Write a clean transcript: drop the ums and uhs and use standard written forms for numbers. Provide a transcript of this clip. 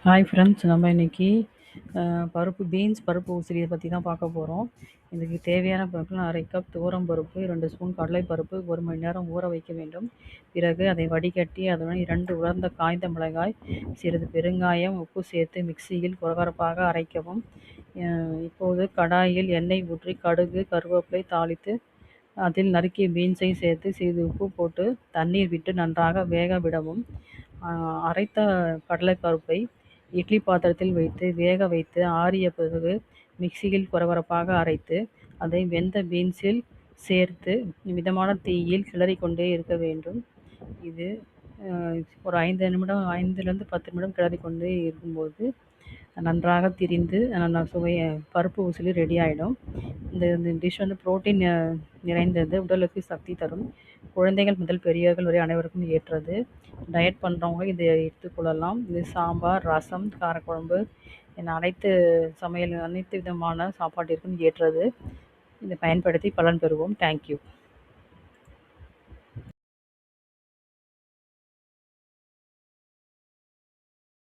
Hi friends, நம்ம இன்னைக்கு beans பருப்பு உசிரியை பற்றி தான் பார்க்க போகிறோம். இதுக்கு தேவையான பொருட்கள்: அரை கப் துவரம் பருப்பு, 2 ஸ்பூன் கடலை பருப்பு 1 மணி நேரம் ஊற வைக்க வேண்டும். பிறகு அதை வடிகட்டி அதனுடன் 2 உலர்ந்த காய்ந்த மிளகாய், சிறிது பெருங்காயம், உப்பு சேர்த்து மிக்சியில் கொரகொரப்பாக அரைக்கவும். இப்போது கடாயில் எண்ணெய் ஊற்றி கடுகு கருவேப்பிலை தாளித்து அதில் நறுக்கிய பீன்ஸை சேர்த்து சிறிது உப்பு போட்டு தண்ணீர் விட்டு நன்றாக வேக விடவும். அரைத்த கடலைப்பருப்பை இட்லி பாத்திரத்தில் வைத்து வேக வைத்து ஆறிய பிறகு மிக்சியில் கொரகொரப்பாக அரைத்து அதை வெந்த பீன்ஸில் சேர்த்து மிதமான தீயில் கிளறி கொண்டே இருக்க வேண்டும். இது ஒரு 5லிருந்து 10 நிமிடம் கிளறி கொண்டே இருக்கும்போது நன்றாக திரிந்து பருப்பு உசிலி ரெடி ஆகிடும். இந்த டிஷ் புரோட்டீன் நிறைந்தது, உடலுக்கு சக்தி தரும். குழந்தைகள் முதல் பெரியவர்கள் வரை அனைவருக்கும் ஏற்றது. டயட் பண்ணுறவங்க இதை எடுத்துக்கொள்ளலாம். இது சாம்பார், ரசம், காரக்குழம்பு என அனைத்து விதமான சாப்பாட்டிற்கும் ஏற்றது. இதை பயன்படுத்தி பலன் பெறுவோம். தேங்க்யூ.